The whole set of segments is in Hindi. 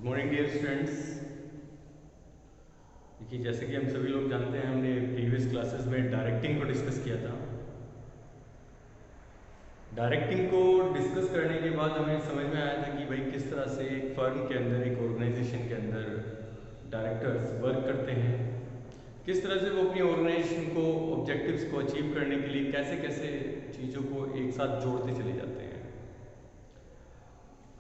Morning dear students. देखिए, जैसे कि हम सभी लोग जानते हैं, हमने प्रीवियस क्लासेस में डायरेक्टिंग को डिस्कस किया था। डायरेक्टिंग को डिस्कस करने के बाद हमें समझ में आया था कि भाई किस तरह से एक फर्म के अंदर, एक ऑर्गेनाइजेशन के अंदर डायरेक्टर्स वर्क करते हैं, किस तरह से वो अपनी ऑर्गेनाइजेशन को, ऑब्जेक्टिव्स को अचीव करने के लिए कैसे कैसे चीज़ों को एक साथ जोड़ते चले जाते हैं।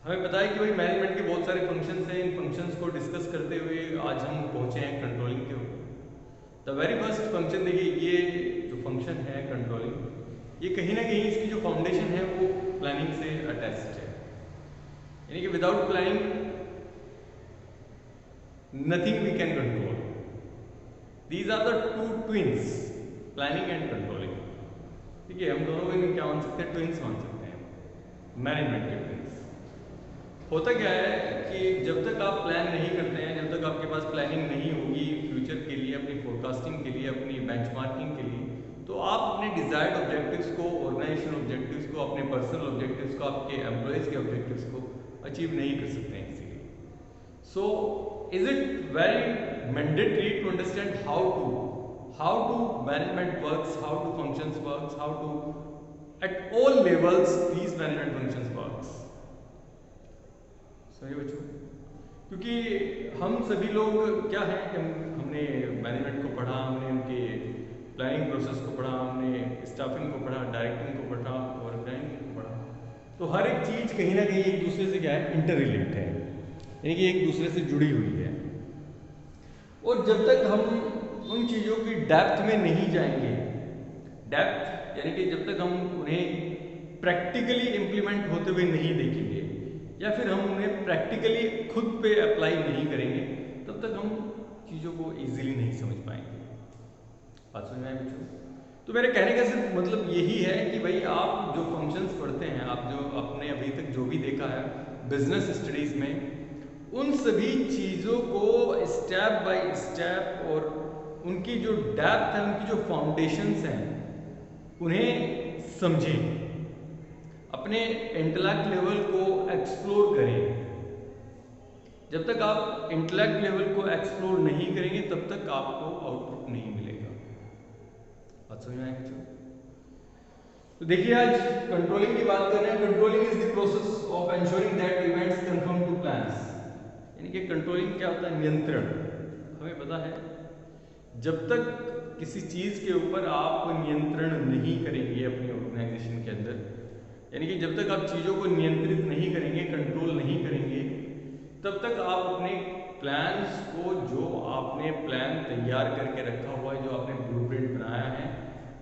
हमें पता है कि भाई मैनेजमेंट के बहुत सारे फंक्शंस हैं। इन फंक्शंस को डिस्कस करते हुए आज हम पहुंचे हैं कंट्रोलिंग के ऊपर। द वेरी फर्स्ट फंक्शन, देखिए ये जो फंक्शन है कंट्रोलिंग, ये कहीं ना कहीं इसकी जो फाउंडेशन है वो प्लानिंग से अटैच्ड है। यानी कि without planning nothing we can control. These are the two twins, planning and controlling. ठीक है, हम दोनों को क्या मान सकते हैं? ट्विंस मान सकते हैं, मैनेजमेंट के ट्विंस। होता क्या है कि जब तक आप प्लान नहीं करते हैं, जब तक आपके पास प्लानिंग नहीं होगी फ्यूचर के लिए, अपनी फोरकास्टिंग के लिए, अपनी बेंचमार्किंग के लिए, तो आप अपने डिजायर्ड ऑब्जेक्टिव्स को, ऑर्गेनाइजेशन ऑब्जेक्टिव्स को, अपने पर्सनल ऑब्जेक्टिव्स को, आपके एम्प्लॉयज के ऑब्जेक्टिव्स को अचीव नहीं कर सकते हैं इसीलिए। So is it very mandatory to understand how to management works, how to functions works, how to at all levels these management functions works. सही बच्चों, क्योंकि हम सभी लोग क्या है कि हमने मैनेजमेंट को पढ़ा, हमने उनके प्लानिंग प्रोसेस को पढ़ा, हमने स्टाफिंग को पढ़ा, डायरेक्टिंग को पढ़ा, ऑर्गेनाइजिंग को पढ़ा। तो हर एक चीज़ कहीं ना कहीं एक दूसरे से क्या है, इंटर रिलेट है, यानी कि एक दूसरे से जुड़ी हुई है। और जब तक हम उन चीज़ों की डेप्थ में नहीं जाएंगे, डेप्थ यानी कि जब तक हम उन्हें प्रैक्टिकली इम्प्लीमेंट होते हुए नहीं देखेंगे, या फिर हम उन्हें प्रैक्टिकली खुद पे अप्लाई नहीं करेंगे, तब तक हम चीज़ों को इजीली नहीं समझ पाएंगे। बात समझ में आई बच्चों? तो मेरे कहने का सिर्फ मतलब यही है कि भाई आप जो फंक्शंस पढ़ते हैं, आप जो अपने अभी तक जो भी देखा है बिजनेस स्टडीज में, उन सभी चीज़ों को स्टेप बाय स्टेप और उनकी जो डेप्थ है, उनकी जो फाउंडेशंस हैं, उन्हें समझें, अपने इंटेलेक्ट लेवल को एक्सप्लोर करें। जब तक आप इंटेलेक्ट लेवल को एक्सप्लोर नहीं करेंगे, तब तक आपको आउटपुट नहीं मिलेगा। बात समझ में आएगी बच्चों? तो देखिए, आज कंट्रोलिंग की बात कर रहे हैं। Controlling is the process of ensuring that events conform to plans. यानी कि कंट्रोलिंग क्या होता है? नियंत्रण। हमें पता है, जब तक किसी चीज के ऊपर आप नियंत्रण नहीं करेंगे अपनी ऑर्गेनाइजेशन के अंदर, यानी कि जब तक आप चीज़ों को नियंत्रित नहीं करेंगे, कंट्रोल नहीं करेंगे, तब तक आप अपने प्लान्स को, जो आपने प्लान तैयार करके रखा हुआ है, जो आपने ब्लूप्रिंट बनाया है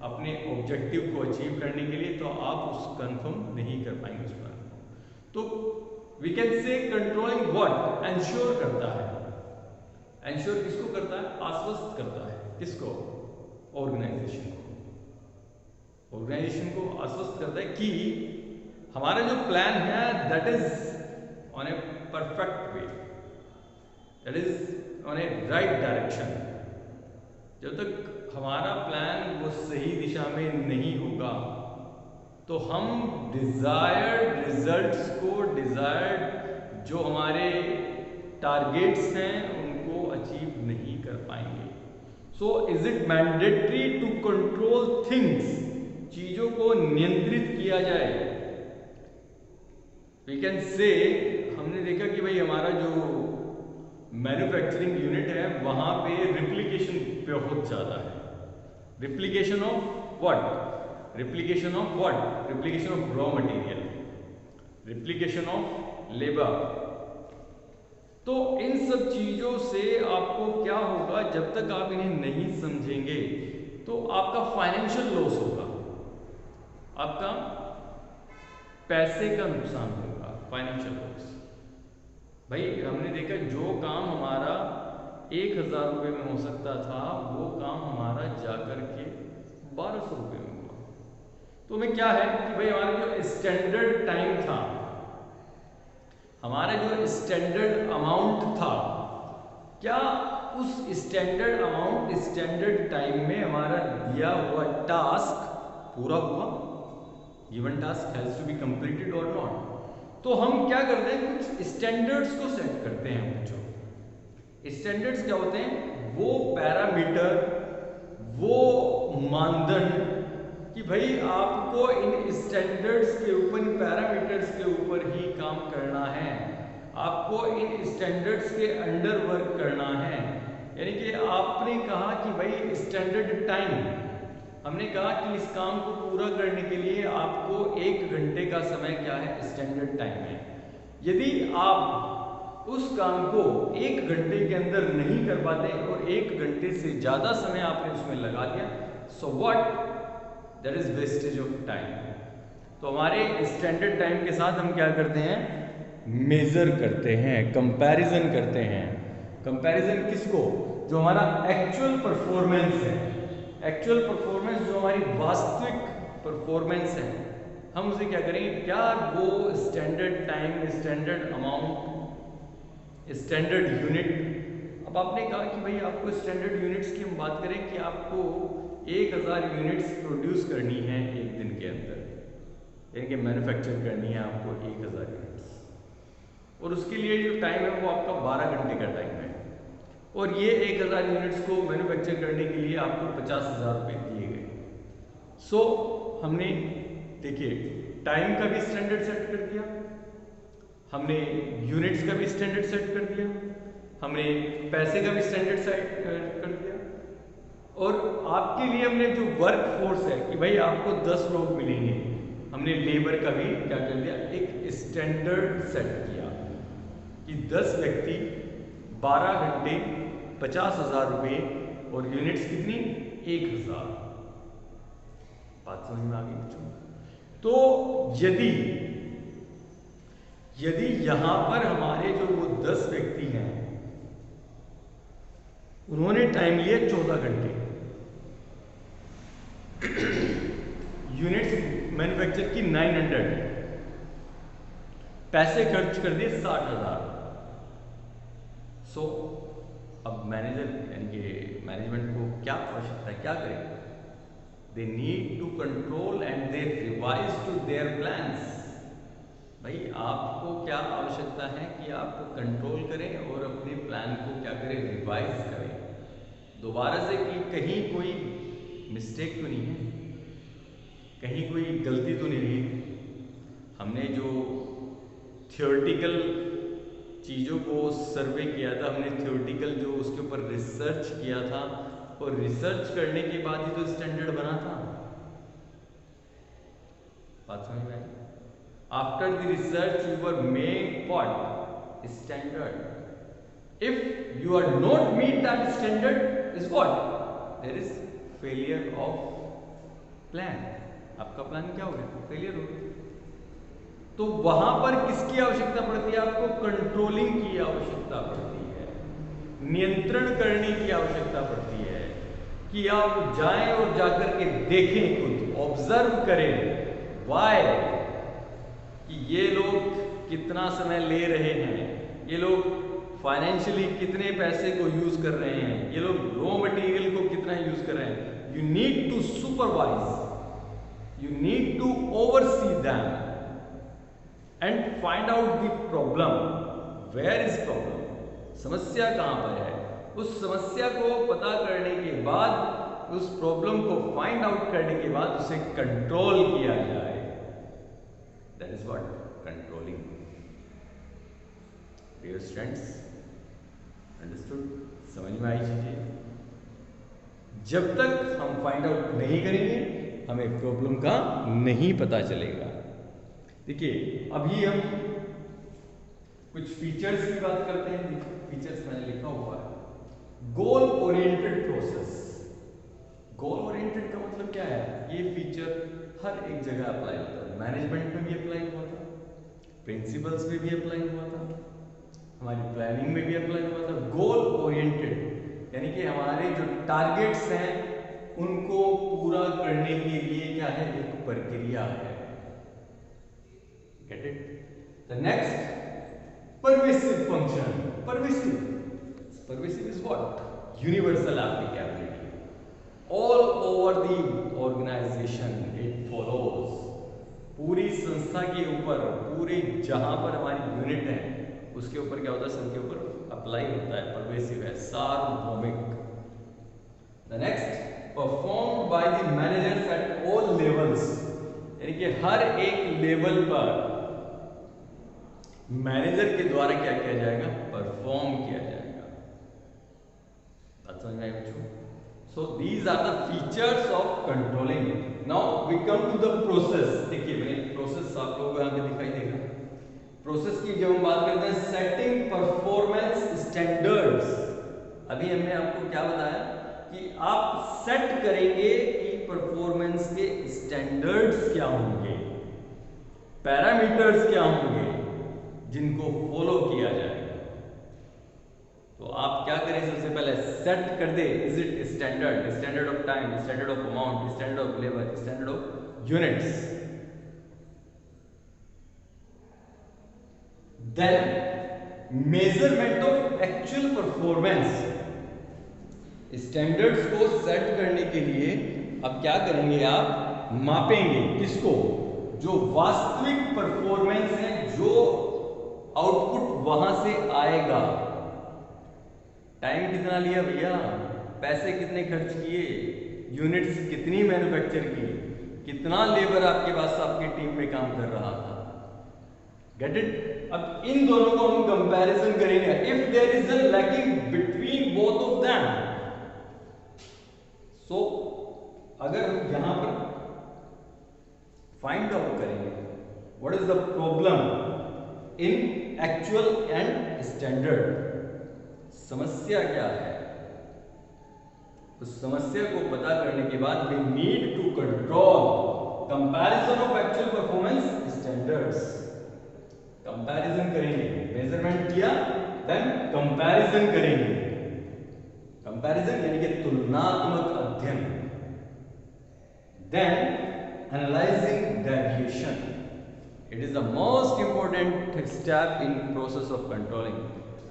अपने ऑब्जेक्टिव को अचीव करने के लिए, तो आप उस कंफर्म नहीं कर पाएंगे उस प्लान को। तो we can say controlling what? Ensure करता है। एंश्योर किसको करता है? आश्वस्त करता है। किसको? ऑर्गेनाइजेशन को। ऑर्गेनाइजेशन को आश्वस्त करता है कि हमारा जो प्लान है that is on a perfect way, that is on A right direction. जब तक हमारा प्लान वो सही दिशा में नहीं होगा, तो हम डिजायर्ड रिजल्ट्स को, डिजायर्ड जो हमारे टारगेट्स हैं, उनको अचीव नहीं कर पाएंगे। So is it mandatory to control things? चीजों को नियंत्रित किया जाए। वी कैन से, हमने देखा कि भाई हमारा जो मैन्युफैक्चरिंग यूनिट है, वहां पे रिप्लिकेशन बहुत ज़्यादा है। Replication of what? Replication of what? Replication of raw material, replication of labour. तो इन सब चीज़ों से आपको क्या होगा? जब तक आप इन्हें नहीं समझेंगे, तो आपका फाइनेंशियल लॉस होगा, आपका पैसे का नुकसान होगा, फाइनेंशियल लॉस। भाई हमने देखा, जो काम हमारा 1000 रुपये में हो सकता था, वो काम हमारा जाकर के 1200 रुपये में हुआ। तो हमें क्या है कि भाई हमारा जो स्टैंडर्ड टाइम था, हमारा जो स्टैंडर्ड अमाउंट था, क्या उस स्टैंडर्ड अमाउंट, स्टैंडर्ड टाइम में हमारा दिया हुआ टास्क पूरा हुआ? Given task has to be completed और नॉट? तो हम क्या करते हैं, कुछ स्टैंडर्ड्स को सेट करते हैं बच्चों। स्टैंडर्ड्स क्या होते हैं, वो पैरामीटर, वो मानदंड कि भाई आपको इन स्टैंडर्ड्स के ऊपर, इन पैरामीटर्स के ऊपर ही काम करना है, आपको इन स्टैंडर्ड्स के अंडर वर्क करना है। यानी कि आपने कहा कि भाई स्टैंडर्ड टाइम, हमने कहा कि इस काम को पूरा करने के लिए आपको 1 घंटे का समय क्या है, स्टैंडर्ड टाइम है। यदि आप उस काम को 1 घंटे के अंदर नहीं कर पाते और 1 घंटे से ज़्यादा समय आपने उसमें लगा दिया, so what, that is wastage of time. तो हमारे स्टैंडर्ड टाइम के साथ हम क्या करते हैं, मेजर करते हैं, कंपैरिजन करते हैं। कंपैरिजन किसको, जो हमारा एक्चुअल परफॉर्मेंस है, एक्चुअल परफॉर्मेंस जो हमारी वास्तविक परफॉर्मेंस है, हम उसे क्या करेंगे, क्या वो standard time, standard amount, standard unit. अब आपने कहा कि भाई आपको स्टैंडर्ड यूनिट्स की हम बात करें कि आपको 1000 यूनिट्स प्रोड्यूस करनी है एक दिन के अंदर, यानी कि मैन्युफैक्चर करनी है आपको 1000 यूनिट्स, और उसके लिए जो टाइम है वो आपका 12 घंटे का टाइम है, और ये 1000 यूनिट्स को मैन्युफैक्चर करने के लिए आपको 50,000 रुपये दिए गए। सो हमने देखिए टाइम का भी स्टैंडर्ड सेट कर दिया, हमने यूनिट्स का भी स्टैंडर्ड सेट कर दिया, हमने पैसे का भी स्टैंडर्ड सेट कर दिया, और आपके लिए हमने जो वर्क फोर्स है कि भाई आपको 10 लोग मिलेंगे, हमने लेबर का भी क्या कर दिया, एक स्टैंडर्ड सेट किया कि 10 व्यक्ति 12 घंटे 50,000 रुपये, और यूनिट्स कितनी, 1000। बात समझ में आ गई बच्चों। तो यदि यहां पर हमारे जो वो 10 व्यक्ति हैं, उन्होंने टाइम लिया 14 घंटे, यूनिट्स मैन्युफैक्चर की 900, पैसे खर्च कर दिए 60,000। सो अब मैनेजर यानी कि मैनेजमेंट को क्या आवश्यकता है, क्या करें, they need to control and they revise to their plans. भाई आपको क्या आवश्यकता है कि आप कंट्रोल करें और अपने प्लान को क्या करें, रिवाइज करें दोबारा से, कि कहीं कोई मिस्टेक तो नहीं है, कहीं कोई गलती तो नहीं रही। हमने जो थियोरेटिकल चीज़ों को सर्वे किया था, हमने थियोरेटिकल जो उसके ऊपर रिसर्च किया था, और रिसर्च करने के बाद ही तो स्टैंडर्ड बना था। बात समझ में आई? After the research you were made what, standard. If you are not meet that standard is what, there is failure of plan. आपका प्लान क्या हो गया, फेलियर हो गया। तो वहां पर किसकी आवश्यकता पड़ती है, आपको कंट्रोलिंग की आवश्यकता पड़ती है, नियंत्रण करने की आवश्यकता पड़ती है, कि आप जाएं और जाकर के देखें, खुद ऑब्जर्व करें, वाई, कि ये लोग कितना समय ले रहे हैं, ये लोग फाइनेंशियली कितने पैसे को यूज कर रहे हैं, ये लोग रॉ मटेरियल को कितना यूज कर रहे हैं। You need to supervise, you need to oversee them and find out the problem, where is problem, समस्या कहां पर है। उस समस्या को पता करने के बाद, उस प्रॉब्लम को फाइंड आउट करने के बाद उसे कंट्रोल किया जाए, that is what controlling. Dear students, understood, समझ में आई चीजें। जब तक हम फाइंड आउट नहीं करेंगे हमें प्रॉब्लम का नहीं पता चलेगा। देखिए अभी हम कुछ फीचर्स की बात करते हैं। फीचर्स मैंने लिखा हुआ है, goal oriented process. Goal oriented का मतलब क्या है, ये फीचर हर एक जगह अप्लाई होता है। मैनेजमेंट में भी अप्लाई हुआ था, प्रिंसिपल्स में भी अप्लाई हुआ था, हमारी प्लानिंग में भी अप्लाई हुआ था। गोल ओरिएंटेड यानी कि हमारे जो टारगेट्स हैं उनको पूरा करने के लिए क्या है, एक प्रक्रिया है। Get it? The next, pervasive function. Pervasive is what, universal applicability all over the organization. It follows पूरी संस्था के ऊपर, पूरे जहां पर हमारी यूनिट है उसके ऊपर क्या होता है, सबके ऊपर अप्लाई होता है, परवेसिव है, सार्वभौमिक। The next, perform by the managers eight all levels, यानी कि हर एक लेवल पर मैनेजर के द्वारा क्या किया जाएगा, परफॉर्म किया जाएगा। बात समझ में आई बच्चों? So these are the features of controlling. Now we come to the process. देखिए मैंने प्रोसेस आप लोगों को यहाँ पे दिखाई देगा। प्रोसेस की जब हम बात करते हैं, सेटिंग परफॉर्मेंस स्टैंडर्ड्स, अभी हमने आपको क्या बताया कि आप सेट करेंगे कि परफॉर्मेंस के स्टैंडर्ड्स क्या होंगे, पैरामीटर्स क्या होंगे जिनको फॉलो किया जाएगा। तो आप क्या करें, सबसे पहले सेट कर दे, is it standard, standard of time, standard of amount, standard of labour, standard of units. Then measurement of actual performance. Standards को सेट करने के लिए अब क्या करेंगे, आप मापेंगे किसको, जो वास्तविक परफॉर्मेंस है, जो आउटपुट वहां से आएगा। टाइम कितना लिया भैया, पैसे कितने खर्च किए, यूनिट्स कितनी मैन्युफैक्चर की, कितना लेबर आपके पास आपकी टीम में काम कर रहा था। Get it? अब इन दोनों को हम कंपैरिजन करेंगे। If there is a lacking between both of them, so अगर हम यहां पर फाइंड आउट करेंगे what is the problem in actual and standard, समस्या क्या है, उस समस्या को पता करने के बाद we need to control comparison of actual performance standards. Comparison करेंगे, मेजरमेंट किया, देन कंपैरिजन करेंगे। कंपैरिजन यानी कि तुलनात्मक अध्ययन। Then analysing deviation, it is the most important step in process of controlling.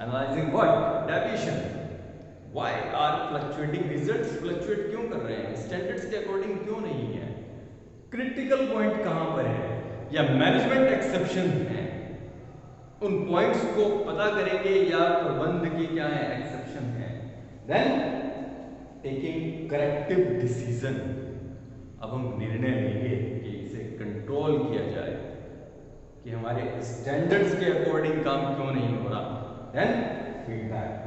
Analyzing what? Deviation. Why are fluctuating results fluctuate क्यों कर रहे हैं, स्टैंडर्ड्स के अकॉर्डिंग क्यों नहीं है, क्रिटिकल पॉइंट कहां पर है, या मैनेजमेंट एक्सेप्शन है, उन पॉइंट्स को पता करेंगे, या प्रबंध की क्या है, एक्सेप्शन है। देन टेकिंग करेक्टिव डिसीजन, अब हम निर्णय लेंगे कि इसे कंट्रोल किया जाए, कि हमारे स्टैंडर्ड्स के अकॉर्डिंग काम क्यों नहीं हो रहा। Then feedback.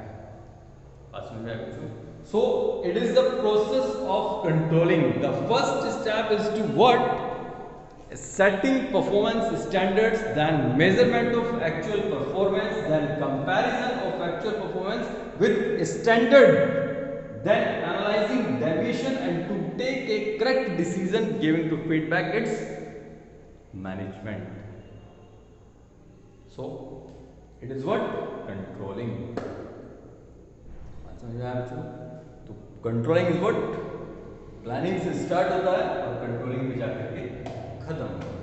So it is the process of controlling. The first step is to what, setting performance standards, then measurement of actual performance, then comparison of actual performance with standard, then analyzing deviation and to take a correct decision, giving to feedback, it's management. So it is what, controlling. समझ में आया बच्चों? तो कंट्रोलिंग इज व्हाट, प्लानिंग से स्टार्ट होता है और कंट्रोलिंग पे जाकर के खत्म होता है।